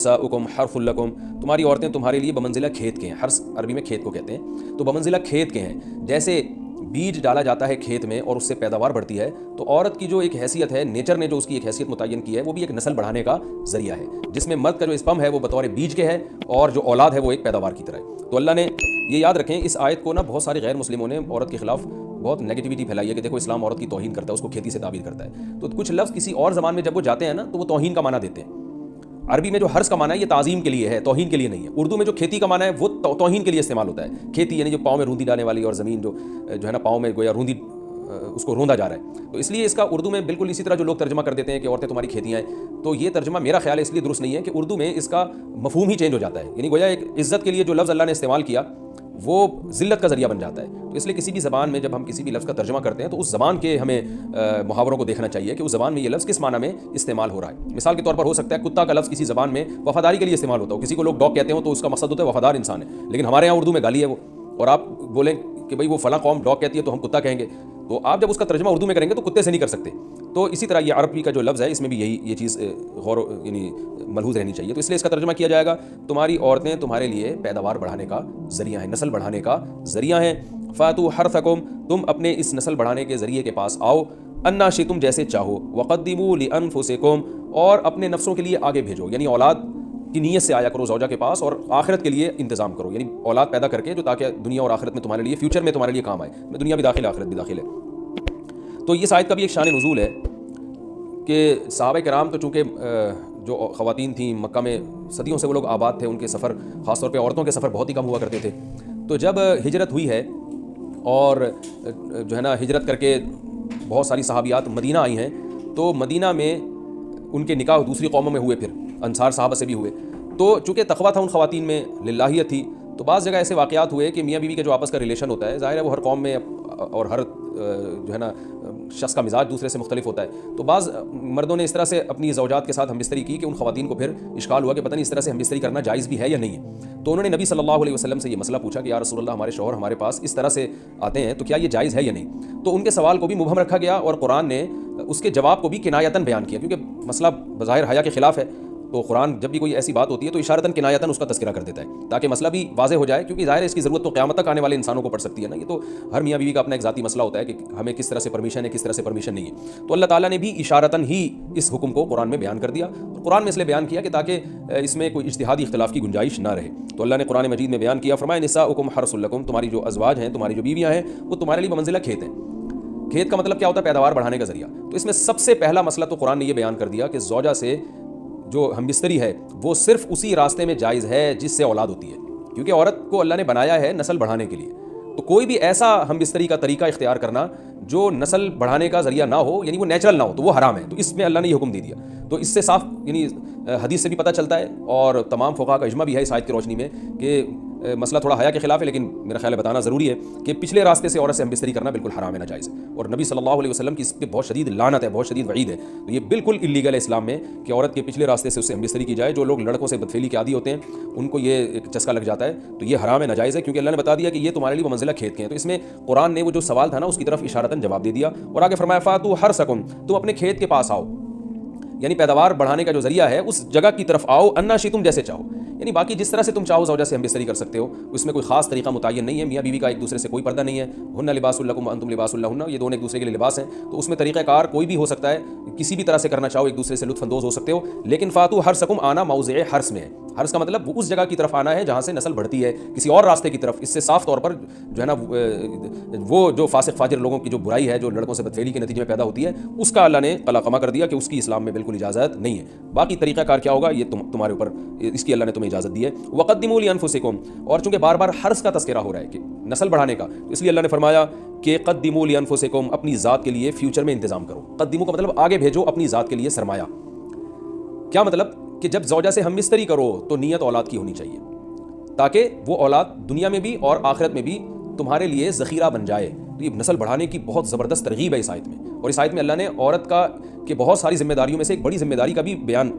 نساؤکم حرث لکم، تمہاری عورتیں تمہارے لیے بمنزلہ کھیت کے ہیں. حرث عربی میں کھیت کو کہتے ہیں. تو بمنزلہ کھیت کے ہیں. جیسے بیج ڈالا جاتا ہے کھیت میں اور اس سے پیداوار بڑھتی ہے، تو عورت کی جو ایک حیثیت ہے، نیچر نے جو اس کی ایک حیثیت متعین کی ہے، وہ بھی ایک نسل بڑھانے کا ذریعہ ہے، جس میں مرد کا جو اسپم ہے وہ بطور بیج کے ہے اور جو اولاد ہے وہ ایک پیداوار کی طرح ہے. تو اللہ نے یہ یاد رکھیں، اس آیت کو نا بہت سارے غیر مسلموں نے عورت کے خلاف بہت نیگیٹیوٹی پھیلائی ہے کہ دیکھو اسلام عورت کی توہین کرتا ہے، اس کو کھیتی سے تعبیر کرتا ہے. تو کچھ لفظ کسی اور زبان میں جب وہ جاتے ہیں نا تو وہ توہین کا معنی دیتے ہیں. عربی میں جو حرث کا معنی ہے یہ تعظیم کے لیے ہے، توہین کے لیے نہیں ہے. اردو میں جو کھیتی کا معنی ہے وہ توہین کے لیے استعمال ہوتا ہے. کھیتی یعنی جو پاؤں میں روندی ڈالنے والی اور زمین جو ہے نا پاؤں میں گویا روندی اس کو روندا جا رہا ہے. تو اس لیے اس کا اردو میں بالکل اسی طرح جو لوگ ترجمہ کر دیتے ہیں کہ عورتیں تمہاری کھیتیاں ہیں، تو یہ ترجمہ میرا خیال ہے اس لیے درست نہیں ہے کہ اردو میں اس کا مفہوم ہی چینج ہو جاتا ہے. یعنی گویا ایک عزت کے لیے جو لفظ اللہ نے استعمال کیا وہ ذلت کا ذریعہ بن جاتا ہے. تو اس لیے کسی بھی زبان میں جب ہم کسی بھی لفظ کا ترجمہ کرتے ہیں تو اس زبان کے ہمیں محاوروں کو دیکھنا چاہیے کہ اس زبان میں یہ لفظ کس معنی میں استعمال ہو رہا ہے. مثال کے طور پر ہو سکتا ہے کتا کا لفظ کسی زبان میں وفاداری کے لیے استعمال ہوتا ہو، کسی کو لوگ ڈاگ کہتے ہوں تو اس کا مقصد ہوتا ہے وفادار انسان ہے، لیکن ہمارے یہاں اردو میں گالی ہے وہ، اور آپ بولیں کہ بھئی وہ فلاں قوم ڈاگ کہتی ہے تو ہم کتا کہیں گے، تو آپ جب اس کا ترجمہ اردو میں کریں گے تو کتے سے نہیں کر سکتے. تو اسی طرح یہ عربی کا جو لفظ ہے اس میں بھی یہ چیز غور یعنی ملحوظ رہنی چاہیے. تو اس لیے اس کا ترجمہ کیا جائے گا تمہاری عورتیں تمہارے لیے پیداوار بڑھانے کا ذریعہ ہیں، نسل بڑھانے کا ذریعہ ہیں. فاتو حرثکم، تم اپنے اس نسل بڑھانے کے ذریعے کے پاس آؤ. انا شئتم، جیسے چاہو. وقدموا لانفسکم، اور اپنے نفسوں کے لیے آگے بھیجو، یعنی اولاد کی نیت سے آیا کرو زوجہ کے پاس اور آخرت کے لیے انتظام کرو، یعنی اولاد پیدا کر کے جو تاکہ دنیا اور آخرت میں تمہارے لیے فیوچر میں تمہارے لیے کام آئے. میں دنیا بھی داخل ہے آخرت بھی داخل ہے. تو یہ آیت کا بھی ایک شان نزول ہے کہ صحابہ کرام تو چونکہ جو خواتین تھیں مکہ میں صدیوں سے وہ لوگ آباد تھے، ان کے سفر خاص طور پہ عورتوں کے سفر بہت ہی کم ہوا کرتے تھے. تو جب ہجرت ہوئی ہے اور جو ہے نا ہجرت کر کے بہت ساری صحابیات مدینہ آئی ہیں، تو مدینہ میں ان کے نکاح دوسری قوموں میں ہوئے، پھر انصار صحابہ سے بھی ہوئے. تو چونکہ تقویٰ تھا ان خواتین میں، للہیت تھی، تو بعض جگہ ایسے واقعات ہوئے کہ میاں بیوی کے جو آپس کا ریلیشن ہوتا ہے، ظاہر ہے وہ ہر قوم میں اور ہر جو ہے نا شخص کا مزاج دوسرے سے مختلف ہوتا ہے. تو بعض مردوں نے اس طرح سے اپنی زوجات کے ساتھ ہم بستری کی کہ ان خواتین کو پھر اشکال ہوا کہ پتہ نہیں اس طرح سے ہم بستری کرنا جائز بھی ہے یا نہیں ہے. تو انہوں نے نبی صلی اللہ علیہ وسلم سے یہ مسئلہ پوچھا کہ یا رسول اللہ، ہمارے شوہر ہمارے پاس اس طرح سے آتے ہیں تو کیا یہ جائز ہے یا نہیں. تو ان کے سوال کو بھی مبہم رکھا گیا اور قرآن نے اس کے جواب کو بھی کنایتاً بیان کیا، کیونکہ مسئلہ بظاہر حیا کے خلاف ہے. تو قرآن جب بھی کوئی ایسی بات ہوتی ہے تو اشارتاً کنایتاً اس کا تذکرہ کر دیتا ہے تاکہ مسئلہ بھی واضح ہو جائے، کیونکہ ظاہر ہے اس کی ضرورت تو قیامت تک آنے والے انسانوں کو پڑ سکتی ہے نا. یہ تو ہر میاں بیوی کا اپنا ایک ذاتی مسئلہ ہوتا ہے کہ ہمیں کس طرح سے پرمیشن ہے، کس طرح سے پرمیشن نہیں ہے. تو اللہ تعالیٰ نے بھی اشارتاً ہی اس حکم کو قرآن میں بیان کر دیا. قرآن میں اس لیے بیان کیا کہ تاکہ اس میں کوئی اجتہادی اختلاف کی گنجائش نہ رہے. تو اللہ نے قرآن مجید میں بیان کیا، فرمایا نساؤکم حرث لکم، تمہاری جو ازواج ہیں، تمہاری جو بیویاں ہیں، وہ تمہارے لیے بمنزلہ کھیت ہیں. کھیت کا مطلب کیا ہوتا ہے؟ پیداوار بڑھانے کا ذریعہ. تو اس میں سب سے پہلا مسئلہ تو قرآن نے یہ بیان کر دیا کہ زوجہ سے جو ہم بستری ہے وہ صرف اسی راستے میں جائز ہے جس سے اولاد ہوتی ہے، کیونکہ عورت کو اللہ نے بنایا ہے نسل بڑھانے کے لیے. تو کوئی بھی ایسا ہم بستری کا طریقہ اختیار کرنا جو نسل بڑھانے کا ذریعہ نہ ہو، یعنی وہ نیچرل نہ ہو، تو وہ حرام ہے. تو اس میں اللہ نے یہ حکم دے دیا. تو اس سے صاف یعنی حدیث سے بھی پتہ چلتا ہے اور تمام فقہاء کا اجماع بھی ہے اس آیت کی روشنی میں کہ مسئلہ تھوڑا حیا کے خلاف ہے، لیکن میرا خیال ہے بتانا ضروری ہے کہ پچھلے راستے سے عورت سے ہم بستری کرنا بالکل حرام ہے، ناجائز ہے. اور نبی صلی اللہ علیہ وسلم کی اس پہ بہت شدید لعنت ہے، بہت شدید وعید ہے. تو یہ بالکل اللیگل ہے اسلام میں کہ عورت کے پچھلے راستے سے اس سے ہم بستری کی جائے. جو لوگ لڑکوں سے بدفعلی کے عادی ہوتے ہیں ان کو یہ ایک چسکا لگ جاتا ہے، تو یہ حرام ہے، ناجائز ہے، کیونکہ اللہ نے بتا دیا کہ یہ تمہارے لیے منزلہ کھیت کے ہیں. تو اس میں قرآن نے وہ جو سوال تھا نا اس کی طرف اشارتاً جواب دے دیا اور آگے فرمایا فاتو حرثکم، تم اپنے کھیت کے پاس آؤ، یعنی پیداوار بڑھانے کا جو ذریعہ ہے اس جگہ کی طرف آؤ. انا شئتم، جیسے چاہو، یعنی باقی جس طرح سے تم چاہو زوجہ سے ہم بستری کر سکتے ہو، اس میں کوئی خاص طریقہ متعین نہیں ہے. میاں بیوی کا ایک دوسرے سے کوئی پردہ نہیں ہے. ہن لباس لکم وانتم لباس لہن، یہ دونوں ایک دوسرے کے لیے لباس ہیں. تو اس میں طریقہ کار کوئی بھی ہو سکتا ہے، کسی بھی طرح سے کرنا چاہو ایک دوسرے سے لطف اندوز ہو سکتے ہو. لیکن فاتو حرثکم، آنا موضع حرث میں ہے. حرث کا مطلب وہ اس جگہ کی طرف آنا ہے جہاں سے نسل بڑھتی ہے، کسی اور راستے کی طرف. اس سے صاف طور پر جو ہے نا وہ جو فاسق فاجر لوگوں کی جو برائی ہے جو لڑکوں سے بدفعلی کے نتیجے میں پیدا ہوتی ہے، اس کا اللہ نے قلعہ کر دیا کہ اس کی اسلام میں بالکل اجازت نہیں ہے. باقی طریقہ کار کیا ہوگا یہ تمہارے اوپر، اس کی اللہ نے تمہیں اجازت دی ہے. وقدموا لانفسکم، اور چونکہ بار بار حرث کا تذکرہ ہو رہا ہے کہ نسل بڑھانے کا، تو اس لیے اللہ نے فرمایا کہ قدموا لانفسکم، اپنی ذات کے لیے فیوچر میں انتظام کرو. قدموا کا مطلب آگے بھیجو اپنی ذات کے لیے سرمایہ. کیا مطلب؟ کہ جب زوجہ سے ہم بستری کرو تو نیت اولاد کی ہونی چاہیے تاکہ وہ اولاد دنیا میں بھی اور آخرت میں بھی تمہارے لیے ذخیرہ بن جائے. تو یہ نسل بڑھانے کی بہت زبردست ترغیب ہے اس آیت میں. اور اس آیت میں اللہ نے عورت کا کہ بہت ساری ذمہ داریوں میں سے ایک بڑی ذمہ داری کا بھی بیان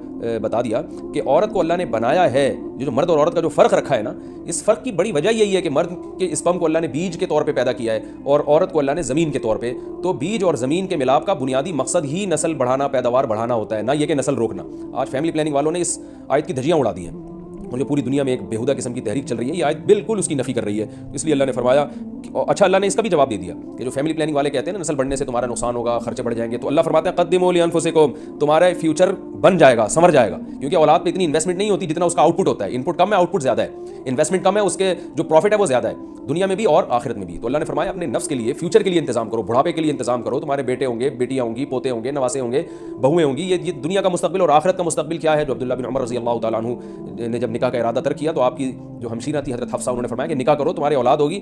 بتا دیا کہ عورت کو اللہ نے بنایا ہے. جو مرد اور عورت کا جو فرق رکھا ہے نا, اس فرق کی بڑی وجہ یہی ہے کہ مرد کے اسپرم کو اللہ نے بیج کے طور پہ پیدا کیا ہے اور عورت کو اللہ نے زمین کے طور پہ. تو بیج اور زمین کے ملاپ کا بنیادی مقصد ہی نسل بڑھانا, پیداوار بڑھانا ہوتا ہے, نہ یہ کہ نسل روکنا. آج فیملی پلاننگ والوں نے اس آیت کی دھجیاں اڑا دی ہیں اور جو پوری دنیا میں ایک بیہودہ قسم کی تحریک چل رہی ہے, یہ آیت بالکل اس کی نفی کر رہی ہے. اس لیے اللہ نے فرمایا اچھا, اللہ نے اس کا بھی جواب دے دیا کہ جو فیملی پلاننگ والے کہتے ہیں نا نسل بڑھنے سے تمہارا نقصان ہوگا, خرچے بڑھ جائیں گے, تو اللہ فرماتا ہے قدموا لانفسکم, تمہارا فیوچر بن جائے گا, سمر جائے گا. کیونکہ اولاد پہ اتنی انویسٹمنٹ نہیں ہوتی جتنا اس کا آؤٹ پٹ ہوتا ہے. ان پٹ کم ہے, آؤٹ پٹ زیادہ ہے. انویسٹمنٹ کم ہے, اس کے جو پروفٹ ہے وہ زیادہ ہے, دنیا میں بھی اور آخرت میں بھی. تو اللہ نے فرمایا اپنے نفس کے لیے, فیوچر کے لیے انتظام کرو, بڑھاپے کے لیے انتظام کرو. تمہارے بیٹے ہوں گے, بیٹیاں ہوں گی, پوتے ہوں گے, نواسے ہوں گے, بہویں ہوں گی. یہ دنیا کا مستقبل اور آخرت کا مستقبل کیا ہے. جو عبداللہ بن عمر رضی اللہ تعالیٰ عنہ نے جب نکاح کا ارادہ ترک کیا تو آپ کی جو ہمشیرہ تھی حضرت حفصہ, انہوں نے فرمایا کہ نکاح کرو, تمہاری اولاد ہوگی,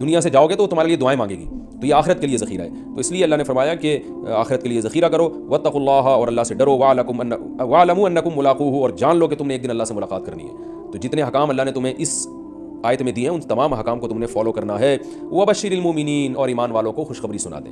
دنیا سے جاؤ گے تو تمہارے لیے دعائیں مانگے گی. تو یہ آخرت کے لیے ذخیرہ ہے. تو اس لیے اللہ نے فرمایا کہ آخرت کے لیے ذخیرہ کرو. واتقوا اللہ, اور اللہ سے ڈرو. واعلموا انکم ملاقوہ, اور جان لو کہ تم نے ایک دن اللہ سے ملاقات کرنی ہے. تو جتنے حکام اللہ نے تمہیں اس آیت میں دیے ہیں ان تمام حکام کو تم نے فالو کرنا ہے. وبشر المؤمنین, اور ایمان والوں کو خوشخبری سنا دیں.